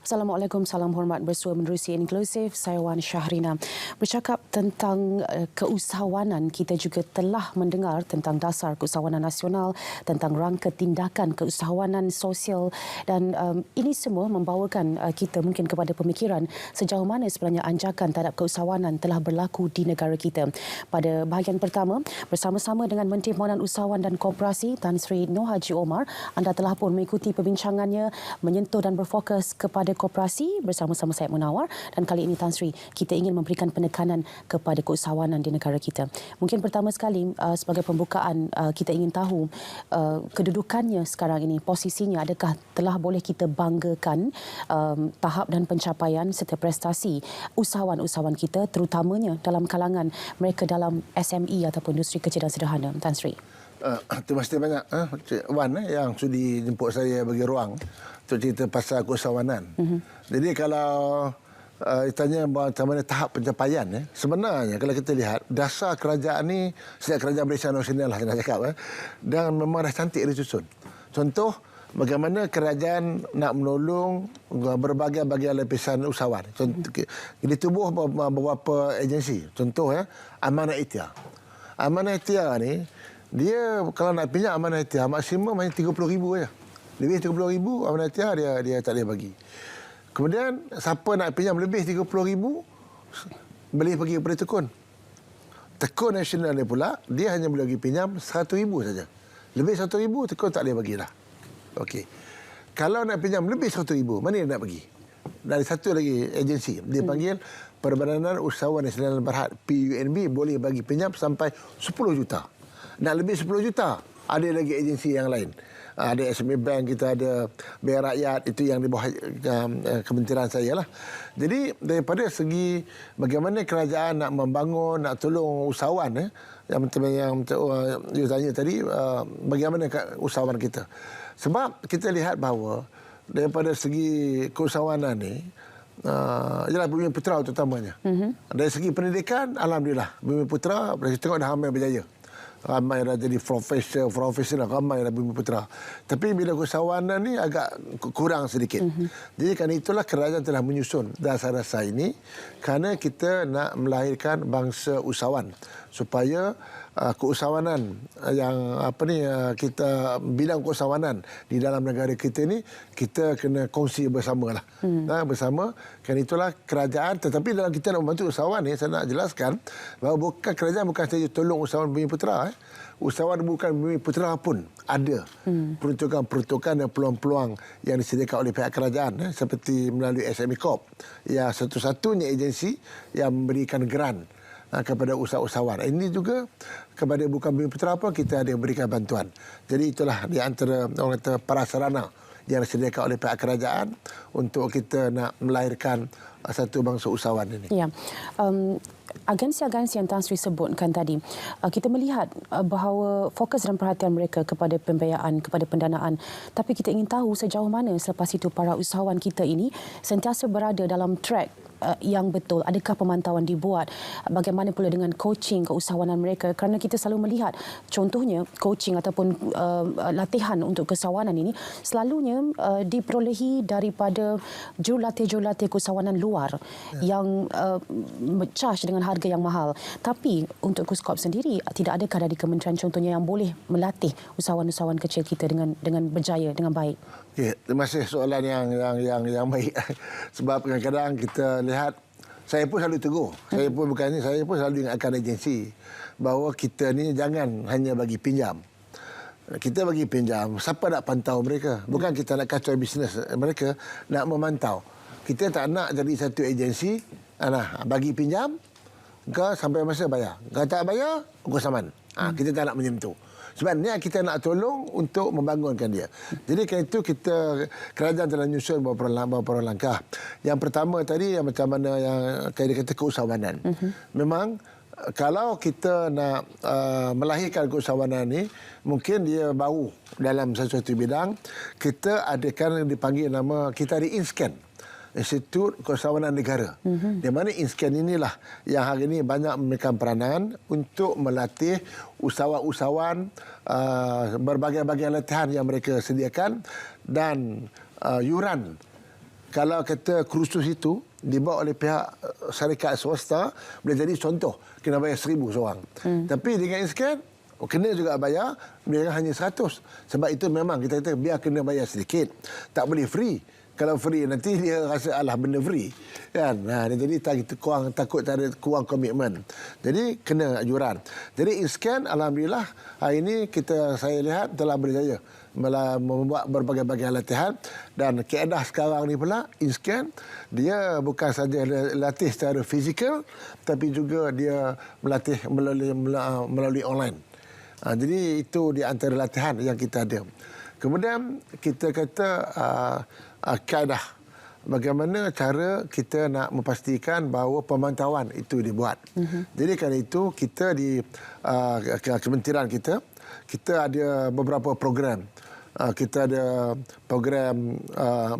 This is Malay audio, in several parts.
Assalamualaikum, salam hormat bersua menerusi Inklusif. Saya Wan Syahrina. Bercakap tentang keusahawanan, kita juga telah mendengar tentang dasar keusahawanan nasional, tentang rangka tindakan keusahawanan sosial dan ini semua membawakan kita mungkin kepada pemikiran sejauh mana sebenarnya anjakan terhadap keusahawanan telah berlaku di negara kita. Pada bahagian pertama, bersama-sama dengan Menteri Pembangunan Usahawan dan Koperasi Tan Sri Noh Haji Omar, anda telah pun mengikuti perbincangannya menyentuh dan berfokus kepada koperasi bersama-sama saya Munawar, dan kali ini Tan Sri, kita ingin memberikan penekanan kepada keusahawanan di negara kita. Mungkin pertama sekali sebagai pembukaan, kita ingin tahu kedudukannya sekarang ini, posisinya, adakah telah boleh kita banggakan tahap dan pencapaian serta prestasi usahawan-usahawan kita, terutamanya dalam kalangan mereka dalam SME ataupun industri kecil dan sederhana. Tan Sri. Terima kasih banyak Cik Wan yang sudi jemput saya bagi ruang untuk cerita pasal keusahawanan. Jadi kalau tanya macam mana tahap pencapaian, sebenarnya kalau kita lihat dasar kerajaan ni sejak kerajaan Malaysia Nasional lah saya nak cakap, dan memang dah cantik disusun. Contoh bagaimana kerajaan nak menolong berbagai-bagai lapisan usahawan. Contoh, ditubuh beberapa agensi. Contoh Amanah Ikhtiar. Amanah Ikhtiar ni dia kalau nak pinjam Amanah Ikhtiar maksimum hanya 30,000 saja. Lebih 30,000 Amanah Ikhtiar dia tak boleh bagi. Kemudian siapa nak pinjam lebih 30,000 boleh pergi kepada tekun. Tekun nasional ni pula dia hanya boleh bagi pinjam 100,000 saja. Lebih 100,000 tekun tak boleh bagilah. Okey. Kalau nak pinjam lebih 100,000 mana dia nak pergi? Dari satu lagi agensi dia panggil Perbadanan Usahawan Nasional Berhad PUNB boleh bagi pinjam sampai 10 juta. Nak lebih 10 juta, ada lagi agensi yang lain. Ada SME Bank, kita ada Bank Rakyat, itu yang di bawah kementerian saya lah. Jadi daripada segi bagaimana kerajaan nak membangun, nak tolong usahawan, yang you tanya tadi, bagaimana usahawan kita. Sebab kita lihat bahawa daripada segi keusahawanan ni, ialah Bumi Putera terutamanya. Dari segi pendidikan, alhamdulillah Bumi Putera kita tengok dah ramai berjaya. Ramai dah jadi profesor ramai dah Bumi Putera. Tapi bila keusahawanan ni agak kurang sedikit. Jadi kerana itulah kerajaan telah menyusun dasar-dasar ini kerana kita nak melahirkan bangsa usahawan supaya keusahawanan yang kita bidang keusahawanan di dalam negara kita ni kita kena kongsi bersamalah. Bersama. Kerana itulah kerajaan, tetapi dalam kita nak membantu usahawan ni saya nak jelaskan bahawa kerajaan bukan saja tolong usahawan Bumi Putera. Usahawan bukan Bumi Putera pun ada peruntukan dan peluang-peluang yang disediakan oleh pihak kerajaan, seperti melalui SME Corp yang satu-satunya agensi yang memberikan grant kepada usahawan. Ini juga kepada bukan Bumi Putera pun kita ada berikan bantuan. Jadi itulah di antara orang kata prasarana yang disediakan oleh pihak kerajaan untuk kita nak melahirkan satu bangsa usahawan ini. Ya. Agensi-agensi yang Tan Sri sebutkan tadi, kita melihat bahawa fokus dan perhatian mereka kepada pembiayaan, kepada pendanaan. Tapi kita ingin tahu sejauh mana selepas itu para usahawan kita ini sentiasa berada dalam track yang betul. Adakah pemantauan dibuat? Bagaimana pula dengan coaching keusahawanan mereka? Kerana kita selalu melihat contohnya coaching ataupun latihan untuk keusahawanan ini selalunya diperolehi daripada jurulatih-jurulatih keusahawanan luar yang charge dengan harga yang mahal. Tapi untuk KUSKOP sendiri, tidak adakah dari kementerian contohnya yang boleh melatih usahawan-usahawan kecil kita dengan berjaya, dengan baik? Okay, terima kasih soalan yang baik. Sebab kadang-kadang kita lihat, saya pun selalu tegur. Saya pun selalu ingatkan agensi bahawa kita ni jangan hanya bagi pinjam. Kita bagi pinjam, siapa nak pantau mereka? Bukan kita nak kacau bisnes mereka, nak memantau. Kita tak nak jadi satu agensi, bagi pinjam, kau sampai masa bayar. Kalau tak bayar, kau saman. Kita tak nak menyentuh. Sebab ni kita nak tolong untuk membangunkan dia. Jadi kerana itu kerajaan telah menyusun beberapa langkah. Yang pertama tadi yang macam mana yang kita kata keusahawanan. Memang kalau kita nak melahirkan keusahawanan ni, mungkin dia baru dalam sesuatu bidang, kita adakan dipanggil nama, kita ada INSCAN. Institut Keusahawanan Negara. Di mana INSCAN inilah yang hari ini banyak memberikan peranan untuk melatih usahawan-usahawan berbagai-bagai latihan yang mereka sediakan dan yuran kalau kata kursus itu dibawa oleh pihak syarikat swasta, boleh jadi contoh kena bayar 1,000 seorang. Tapi dengan InScan kena juga bayar, dia hanya 100. Sebab itu memang kita kata biar kena bayar sedikit, tak boleh free. Kalau free nanti dia rasa alah benda free kan. Jadi kita takut tak ada kurang komitmen. Jadi kena anjuran. Jadi InScan alhamdulillah hari ini saya lihat telah berjaya membuat berbagai-bagai latihan, dan keadaan sekarang ni pula InScan dia bukan saja latih secara fizikal tapi juga dia melatih melalui online. Jadi itu di antara latihan yang kita ada. Kemudian kita kata kaedah bagaimana cara kita nak memastikan bahawa pemantauan itu dibuat. Jadi kerana itu kita di kementerian kita ada beberapa program. Kita ada program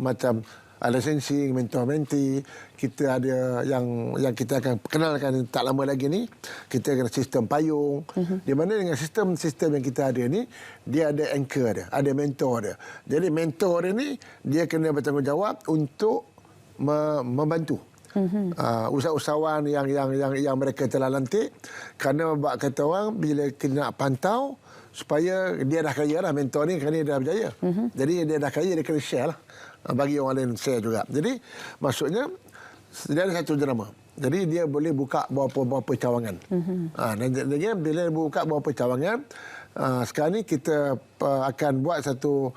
macam licensing, mentor-mentee. Kita ada yang kita akan kenalkan tak lama lagi ni. Kita ada sistem payung. Di mana dengan sistem yang kita ada ni, dia ada anchor dia, ada mentor dia. Jadi mentor dia ni, dia kena bertanggungjawab untuk membantu usahawan yang mereka telah lantik. Kerana kata orang bila kena pantau supaya dia dah kaya lah, mentor ni kerana dia dah berjaya. Jadi dia dah kaya, dia kena share lah bagi orang lain share juga. Jadi maksudnya dia ada satu drama. Jadi dia boleh buka beberapa cawangan. Dan bila buka beberapa cawangan, sekarang ni kita akan buat satu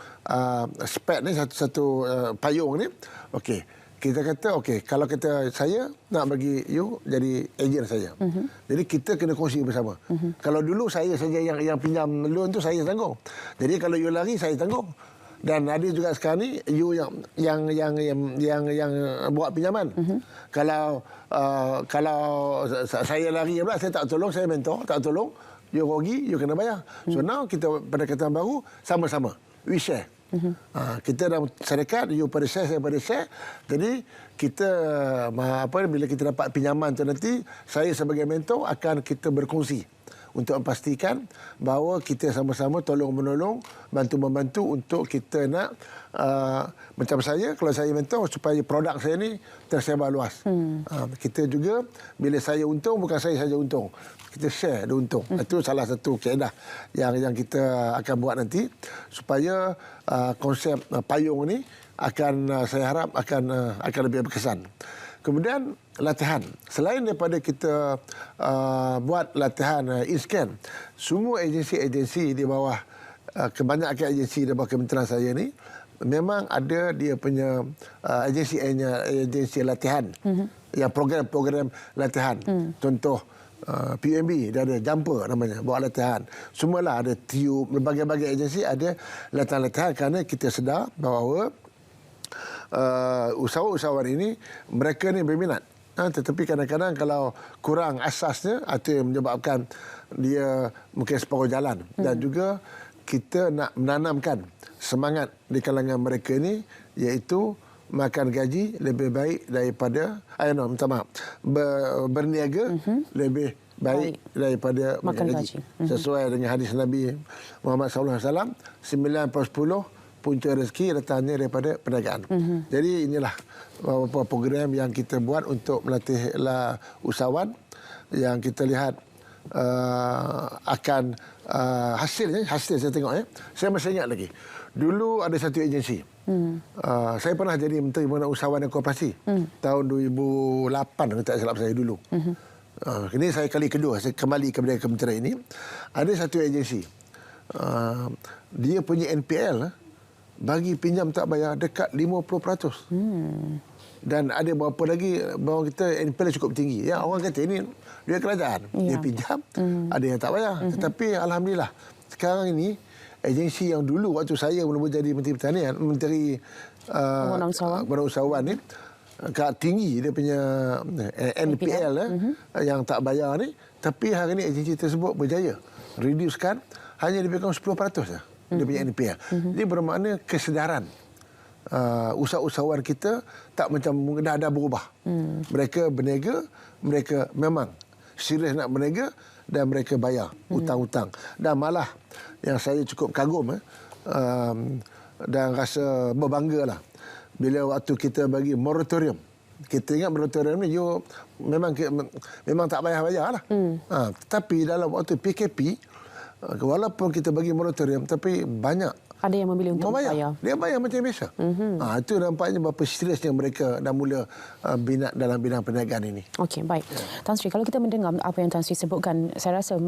spek ni, satu payung ni. Okey, kita kata kalau saya nak bagi you jadi ejen saya. Jadi kita kena kongsi bersama. Kalau dulu saya saja yang pinjam loan tu saya tanggung. Jadi kalau you lari saya tanggung. Dan ada juga sekarang ni you yang buat pinjaman. Kalau saya lari pula, saya tak tolong, saya mentor, tak tolong, you rugi, you kena bayar. So now kita pendekatan baru sama-sama. We share. Kita dalam syarikat, you pada share, saya pada share. Jadi kita bila kita dapat pinjaman tu nanti, saya sebagai mentor akan kita berkongsi untuk memastikan bahawa kita sama-sama tolong-menolong, bantu-membantu untuk kita nak macam saya, kalau saya mentor supaya produk saya ni tersebar luas. Kita juga bila saya untung, bukan saya saja untung, kita share dia untung. Itu salah satu kaedah yang kita akan buat nanti supaya konsep payung ni akan saya harap akan lebih berkesan. Kemudian latihan. Selain daripada kita buat latihan InScan, semua agensi-agensi di bawah, kebanyakan agensi di bawah kementerian saya ni, memang ada dia punya agensi latihan. Yang program-program latihan. Contoh, PUMB, dia ada jumper namanya, buat latihan. Semualah ada TUB, berbagai-bagai agensi ada latihan-latihan kerana kita sedar bahawa usahawan ini mereka ni berminat, tetapi kadang-kadang kalau kurang asasnya, itu yang menyebabkan dia mungkin separuh jalan. Dan juga kita nak menanamkan semangat di kalangan mereka ni, iaitu makan gaji lebih baik daripada berniaga lebih baik daripada makan gaji. Sesuai dengan hadis Nabi Muhammad SAW, 9/10 punca rezeki datangnya daripada perniagaan. Jadi inilah beberapa program yang kita buat untuk melatih usahawan, yang kita lihat akan hasil saya tengok. Saya masih ingat lagi. Dulu ada satu agensi. Saya pernah jadi Menteri Pembangunan Usahawan dan Koperasi tahun 2008, kalau tak silap saya dulu. Ini saya kali kedua saya kembali kepada kementerian ini. Ada satu agensi. Dia punya NPL bagi pinjam tak bayar dekat 50%. Dan ada berapa lagi bawah kita NPL cukup tinggi. Ya, orang kata ini dia kerajaan. Dia pinjam, ada yang tak bayar. Tetapi alhamdulillah sekarang ini agensi yang dulu waktu saya mula jadi Menteri Pertanian, Menteri Pembangunan Usahawan ni, tinggi dia punya NPL yang tak bayar ni, tapi hari ini agensi tersebut berjaya reducekan hanya lebih kurang 10% saja. Dia punya NPL. Jadi bermakna kesedaran usahawan kita tak macam dah berubah. Mereka berniaga, mereka memang serius nak berniaga dan mereka bayar hutang-hutang. Dan malah yang saya cukup kagum dan rasa berbangga lah, bila waktu kita bagi moratorium. Kita ingat moratorium ni memang tak payah bayar lah. Tetapi dalam waktu PKP, walaupun kita bagi moratorium, tapi banyak ada yang memilih untuk bayar. Dia bayar macam biasa. Itu nampaknya berapa seriusnya mereka dah mula minat dalam bidang perniagaan ini. Okey, baik. Tan Sri, kalau kita mendengar apa yang Tan Sri sebutkan, saya rasa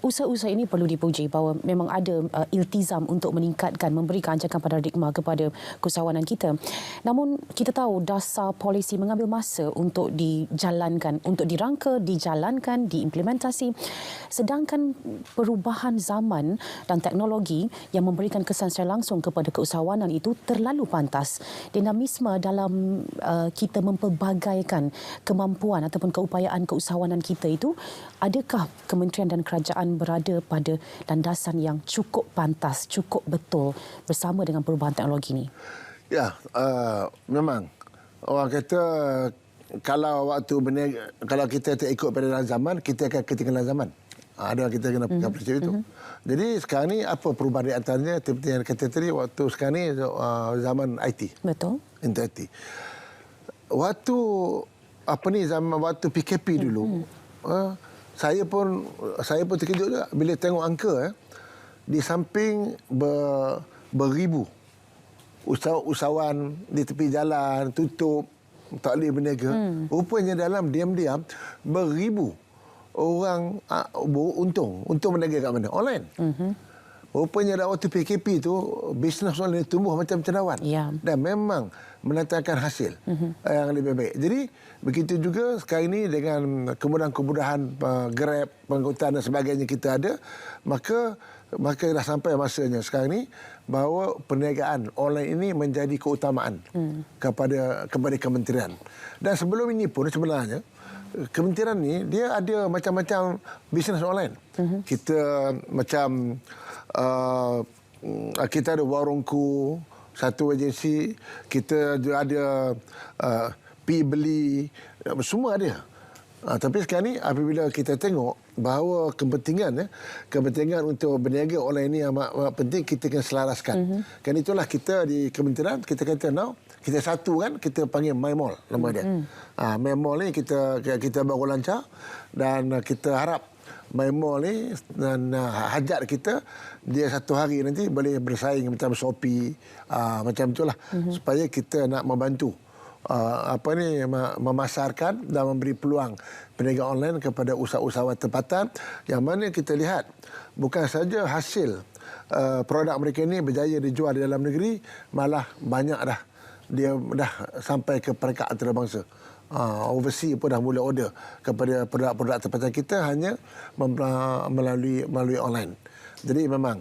usaha-usaha ini perlu dipuji bahawa memang ada iltizam untuk meningkatkan, memberikan anjakan paradigma kepada keusahawanan kita. Namun kita tahu dasar polisi mengambil masa untuk dijalankan, untuk dirangka, dijalankan, diimplementasi. Sedangkan perubahan zaman dan teknologi yang memberikan kesan secara langsung kepada keusahawanan itu terlalu pantas. Dinamisme dalam kita mempelbagaikan kemampuan ataupun keupayaan keusahawanan kita itu, adakah kementerian dan kerajaan berada pada landasan yang cukup pantas, cukup betul bersama dengan perubahan teknologi ini? Ya, memang. Orang kata kalau kita tak ikut pada zaman, kita akan ketinggalan zaman. Ada kita kena pegang prinsip itu. Jadi sekarang ni apa perubahan di antaranya seperti yang kata tadi, waktu sekarang ni zaman IT. Betul. Internet IT. Waktu waktu PKP dulu, saya pun terkejut juga bila tengok angka di samping beribu usahawan di tepi jalan tutup, tak boleh berniaga. Rupanya dalam diam-diam beribu orang untung berniaga kat mana? Online. Rupanya dah waktu PKP tu bisnes online tumbuh macam cendawan. Dan memang mendatangkan hasil yang lebih baik. Jadi begitu juga sekarang ini dengan kemudahan-kemudahan Grab, pengangkutan dan sebagainya kita ada, maka dah sampai masanya sekarang ini bahawa perniagaan online ini menjadi keutamaan kepada kementerian. Dan sebelum ini pun sebenarnya kementerian ni dia ada macam-macam bisnes online. Kita macam kita ada warungku, satu agensi, kita ada beli, semua ada. Tapi sekarang ni apabila kita tengok bahawa kepentingan untuk berniaga online ini amat penting, kita kena selaraskan. Kan itulah kita di kementerian kita kata kita satu kan, kita panggil My Mall nama dia. My Mall ni kita baru lancar dan kita harap My Mall ni dan hajat kita dia satu hari nanti boleh bersaing macam Shopee, macam itulah, supaya kita nak membantu memasarkan dan memberi peluang perniagaan online kepada usahawan tempatan, yang mana kita lihat bukan saja hasil produk mereka ini berjaya dijual di dalam negeri, malah banyak dia dah sampai ke peringkat antarabangsa. Overseas pun dah mula order kepada produk-produk tempatan kita hanya melalui online. Jadi memang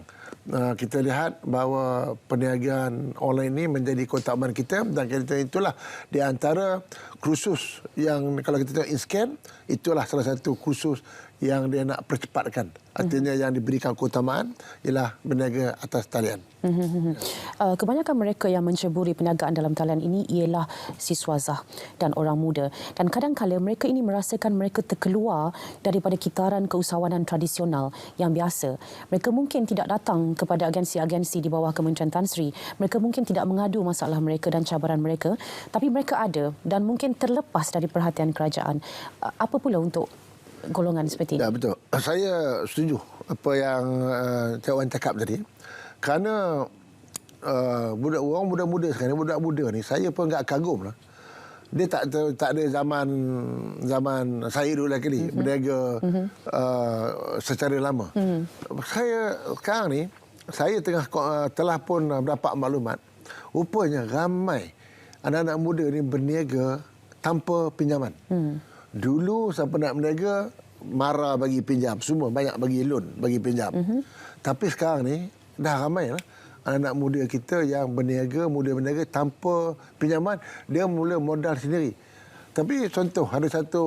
kita lihat bahawa perniagaan online ini menjadi keutamaan kita, dan kita itulah di antara kursus yang kalau kita tengok InScan, itulah salah satu kursus yang dia nak percepatkan. Artinya yang diberikan keutamaan ialah berniaga atas talian. Kebanyakan mereka yang menceburi perniagaan dalam talian ini ialah siswazah dan orang muda. Dan kadang-kadang mereka ini merasakan mereka terkeluar daripada kitaran keusahawanan tradisional yang biasa. Mereka mungkin tidak datang kepada agensi-agensi di bawah Kementerian Tan Sri. Mereka mungkin tidak mengadu masalah mereka dan cabaran mereka. Tapi mereka ada dan mungkin terlepas dari perhatian kerajaan. Apa pula untuk golongan seperti ini? Ya, betul. Saya setuju apa yang Cik Wan cakap tadi. Kerana orang muda-muda sekarang, budak muda ni, saya pun agak kagum lah. Dia tak ada zaman saya dulu lagi berniaga secara lama. Saya sekarang ni, saya telah pun mendapat maklumat, rupanya ramai anak-anak muda ni berniaga tanpa pinjaman. Dulu siapa nak berniaga, marah bagi pinjam. Semua banyak bagi loan, bagi pinjam. Tapi sekarang ni, dah ramai lah anak-anak muda kita yang berniaga tanpa pinjaman. Dia mula modal sendiri. Tapi contoh, ada satu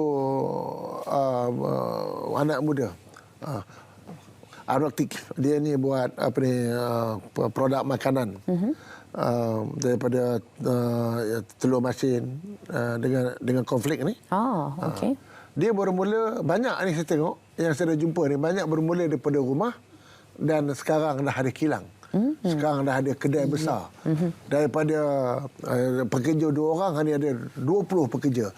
anak muda, Aroktik. Dia ni buat produk makanan. Daripada telur masin dengan konflik ni. Okey. Dia bermula, banyak ni saya tengok, yang saya dah jumpa ni, banyak bermula daripada rumah dan sekarang dah ada kilang. Sekarang dah ada kedai besar. Daripada pekerja 2 orang, hari ada 20 pekerja.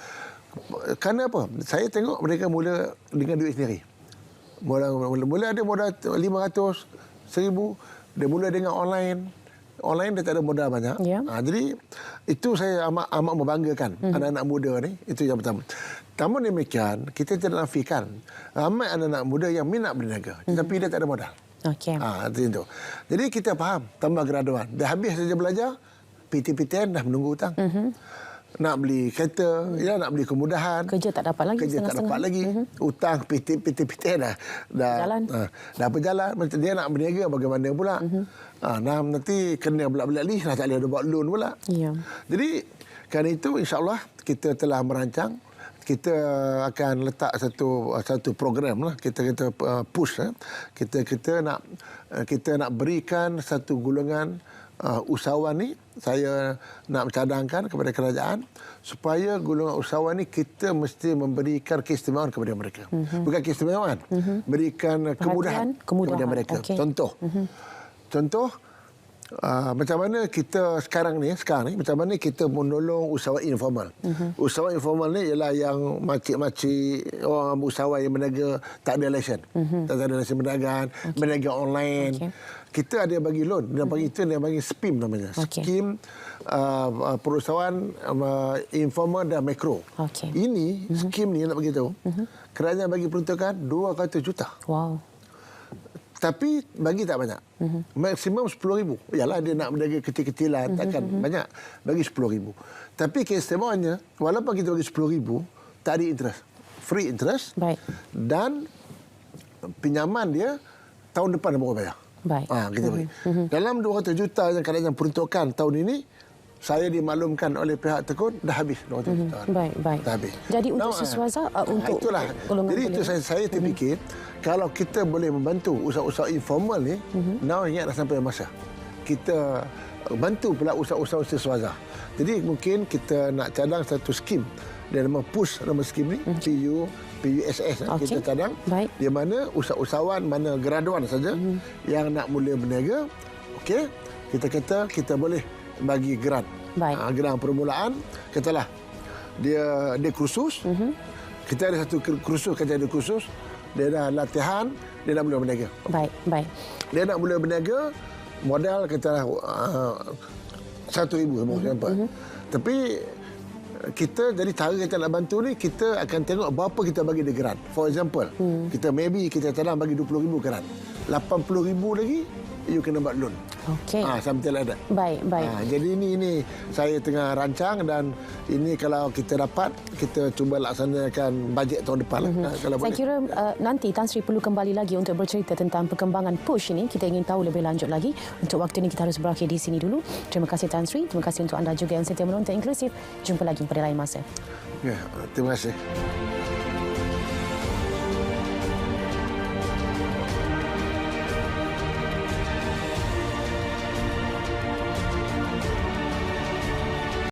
Kerana apa? Saya tengok mereka mula dengan duit sendiri. Mula ada modal 500, 1,000. Dia mula dengan online. Online dia tak ada modal banyak. Yeah. Jadi itu saya amat membanggakan anak-anak muda ni. Itu yang pertama. Namun demikian, kita tidak nafikan ramai anak-anak muda yang minat berniaga, tetapi dia tak ada modal. Okey. Itu. Jadi kita faham tambah graduan. Dah habis saja belajar, PTPTN dah menunggu hutang. Nak beli kereta, nak beli kemudahan. Kerja tak dapat lagi. Kerja tak dapat lagi. Hutang PTPTN dah Jalan. Dah berjalan. Dia nak berniaga bagaimana pula. Nanti kena belat-belat list, tak boleh ada buat loan pula. Ya. Jadi kerana itu insya-Allah kita telah merancang. Kita akan letak satu program lah. Kita push. Kita nak berikan satu golongan usahawan ni, saya nak cadangkan kepada kerajaan supaya golongan usahawan ni kita mesti memberikan keistimewaan kepada mereka. Bukan keistimewaan, berikan kemudahan kepada mereka. Okay. Contoh macam mana kita sekarang ni macam mana kita menolong usahawan informal. Usahawan informal ni ialah yang makcik-makcik, orang usahawan yang berniaga tak ada lesen. Tak ada lesen perniagaan, berniaga online. Kita ada bagi loan, dia bagi itu dia bagi SPIM namanya. Skim perusahaan informal dan mikro. Ini skim ni nak bagi tahu. Kerajaan bagi peruntukan 200 juta. Wow. Tapi bagi tak banyak. Maksimum 10,000. Yalah dia nak berniaga kecil-kecilan, takkan banyak. Bagi 10,000. Tapi keistimewaannya, walaupun kita bagi 10,000, tak ada interest. Free interest. Baik. Dan pinjaman dia tahun depan dia baru bayar. Baik. Kita bagi. Dalam 200 juta yang kerajaan peruntukan tahun ini, saya dimaklumkan oleh pihak Tekun dah habis 200 juta. Baik. Dah habis. Jadi untuk Siswaza untuk itulah. Jadi itu saya terfikir kalau kita boleh membantu usaha-usaha informal ni, ingat dah sampai masa kita bantu pula usaha-usaha Siswaza. Jadi mungkin kita nak cadang satu skim dia nama push nama skim ni PUSS kita cadang. Baik. Di mana usahawan mana graduan saja yang nak mula berniaga, okey, kita kata kita boleh bagi grant. Grant permulaan, katalah dia kursus. Kita ada satu kursus, dia dah latihan, dia nak mula berniaga. Baik. Dia nak mula berniaga, modal katalah 1,000 example. Tapi kita jadi cara kita nak bantu ni, kita akan tengok berapa kita bagi dia grant. For example, kita cadang bagi 20,000 grant. 80,000 lagi you kena buat loan. Okey. Something like that. Baik. Jadi ini saya tengah rancang dan ini kalau kita dapat, kita cuba laksanakan bajet tahun depan. Kalau saya kira nanti Tan Sri perlu kembali lagi untuk bercerita tentang perkembangan push ini. Kita ingin tahu lebih lanjut lagi. Untuk waktu ini kita harus berakhir di sini dulu. Terima kasih Tan Sri. Terima kasih untuk anda juga yang setia menonton Inklusif. Jumpa lagi pada lain masa. Ya, terima kasih.